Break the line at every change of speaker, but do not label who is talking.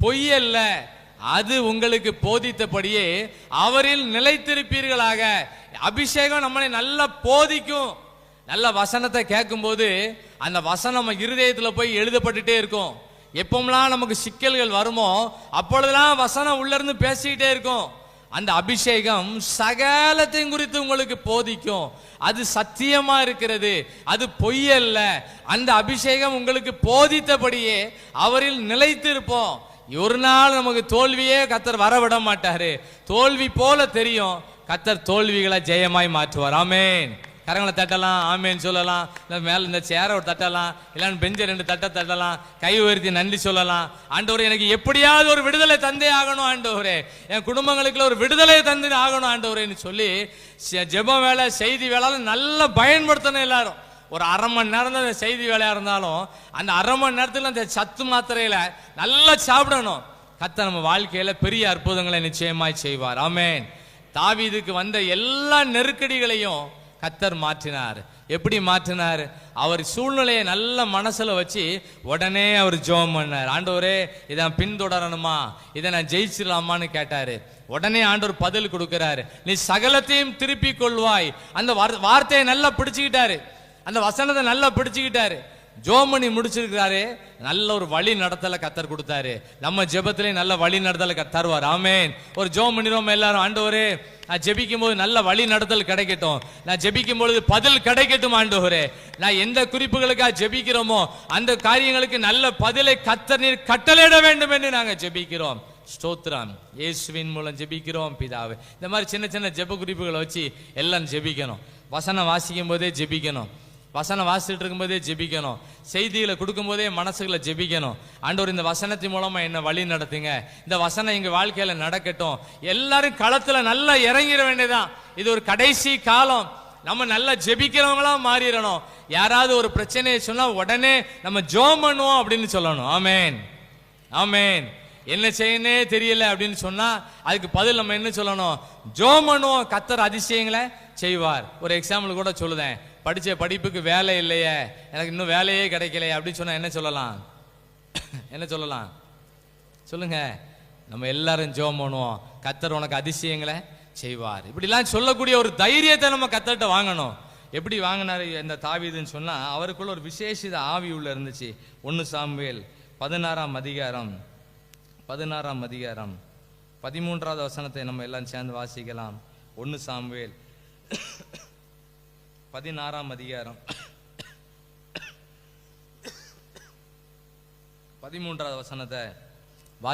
பொய்யல்ல, அது உங்களுக்கு போதித்தபடியே அவரில் நிலைத்திருப்பீர்களாக. அபிஷேகம் நம்மளை நல்லா போதிக்கும். நல்ல வசனத்தை கேட்கும் போது அந்த வசனம் நம்ம இருதயத்துல போய் எழுதப்பட்டுட்டே இருக்கும். எப்பமெல்லாம் நமக்கு சிக்கல்கள் வருமோ அப்பொழுதெல்லாம் வசனம் உள்ள இருந்து பேசிக்கிட்டே இருக்கும். அந்த அபிஷேகம் சகலத்தையும் குறித்து உங்களுக்கு போதிக்கும். அது சத்தியமா இருக்கிறது, அது பொய்யல்ல. அந்த அபிஷேகம் உங்களுக்கு போதித்தபடியே அவரில் நிலைத்திருப்போம். ஒரு நாள் நமக்கு தோல்வியே கர்த்தர் வரவிட மாட்டாரு. தோல்வி போல தெரியும், கர்த்தர் தோல்விகளை ஜெயமாய் மாற்றுவார். ஆமென். கரங்களை தட்டலாம், ஆமேன்னு சொல்லலாம். இல்லை மேலே இந்த சேரை ஒரு தட்டலாம், இல்லைன்னு பெஞ்சை 2 தட்டலாம், கை உயர்த்தி நன்றி சொல்லலாம். ஆண்டவரே, எனக்கு எப்படியாவது ஒரு விடுதலை தந்தே ஆகணும் ஆண்டவரே, என் குடும்பங்களுக்குள்ள ஒரு விடுதலை தந்து ஆகணும் ஆண்டவரேன்னு சொல்லி ஜெபம் வேலை, செய்தி வேலை நல்லா பயன்படுத்தணும். எல்லாரும் ஒரு அரை மணி நேரம் தான் செய்தி வேலையா இருந்தாலும் அந்த அரை மணி நேரத்தில் அந்த சத்து மாத்திரையில நல்லா சாப்பிடணும். கர்த்தர் நம்ம வாழ்க்கையில பெரிய அற்புதங்களை நிச்சயமாய் செய்வார். ஆமென். தாவீதுக்கு வந்த எல்லா நெருக்கடிகளையும் கர்த்தர் மாற்றினார். எப்படி மாற்றினார்? அவர் சூழ்நிலையை நல்ல மனசுல வச்சு உடனே அவர் ஜெபம் பண்ணார். ஆண்டவரே, இதை நான் பின்தொடரணுமா, இதை நான் ஜெயிச்சிடலாமான்னு கேட்டாரு. உடனே ஆண்டவர் பதில் கொடுக்கிறாரு, நீ சகலத்தையும் திருப்பி கொள்வாய். அந்த வார்த்தையை நல்லா பிடிச்சுக்கிட்டாரு, அந்த வசனத்தை நல்லா பிடிச்சுக்கிட்டாரு. ஜோமணி முடிச்சிருக்கிறாரு. நல்ல ஒரு வழி நடத்தல கர்த்தர் கொடுத்தாரு. நம்ம ஜெபத்திலே நல்ல வழி நடத்தல தருவார். ஆமென். ஒரு ஜெபம் பண்ணிடுவோம் எல்லாரும். ஆண்டவரே, நான் ஜெபிக்கும் போது நல்ல வழி நடத்தல் கிடைக்கட்டும், நான் ஜெபிக்கும் பொழுது பதில் கிடைக்கட்டும். ஆண்டவரே, நான் எந்த குறிப்புகளுக்காக ஜெபிக்கிறோமோ அந்த காரியங்களுக்கு நல்ல பதிலை கர்த்தர் நீர் கட்டளையிட வேண்டும் என்று நாங்கள் ஜெபிக்கிறோம். ஸ்தோத்திரம். இயேசுவின் மூலம் ஜெபிக்கிறோம் பிதாவே. இந்த மாதிரி சின்ன சின்ன ஜெப குறிப்புகளை வச்சு எல்லாம் ஜெபிக்கணும். வசனம் வாசிக்கும் போதே ஜெபிக்கணும், வசனம் வாசிட்டு இருக்கும் போதே ஜெபிக்கணும், செய்திகளை கொடுக்கும் போதே மனசுகளை ஜெபிக்கணும். ஆண்டவர், இந்த வசனத்தின் மூலமா என்ன வழி நடத்துங்க, இந்த வசனம் எங்க வாழ்க்கையில நடக்கட்டும். எல்லாரும் களத்துல நல்லா இறங்கிட வேண்டியதான். இது ஒரு கடைசி காலம். நம்ம நல்லா ஜெபிக்கிறவங்களா மாறிடணும். யாராவது ஒரு பிரச்சனையை சொன்னா உடனே நம்ம ஜெபம் பண்ணுவோம் அப்படின்னு சொல்லணும். ஆமென், ஆமென். என்ன செய்யனே தெரியல அப்படின்னு சொன்னா அதுக்கு பதில் நம்ம என்ன சொல்லணும்? ஜெபம் பண்ணுவோம். கர்த்தர் அதிசயங்களை செய்வார். ஒரு எக்ஸாம்பிள் கூட சொல்லுதேன். படிச்ச படிப்புக்கு வேலை இல்லையே, எனக்கு இன்னும் வேலையே கிடைக்கலையே அப்படின்னு சொன்னா என்ன சொல்லலாம்? என்ன சொல்லலாம் சொல்லுங்க? நம்ம எல்லாரும் ஜெபம் பண்ணுவோம், கர்த்தர் உனக்கு அதிசயங்களை செய்வார். இப்படிலாம் சொல்லக்கூடிய ஒரு தைரியத்தை நம்ம கர்த்தர்ட்ட வாங்கணும். எப்படி வாங்கினாரு இந்த தாவீதுன்னு சொன்னா, அவருக்குள்ள ஒரு விசேஷித ஆவி உள்ள இருந்துச்சு. 1 சாமுவேல் 16ஆம் அதிகாரம் 13வது வசனத்தை நம்ம எல்லாம் சேர்ந்து வாசிக்கலாம். 1 சாமுவேல் 16ஆம் அதிகாரம் 13வது வசனத்தை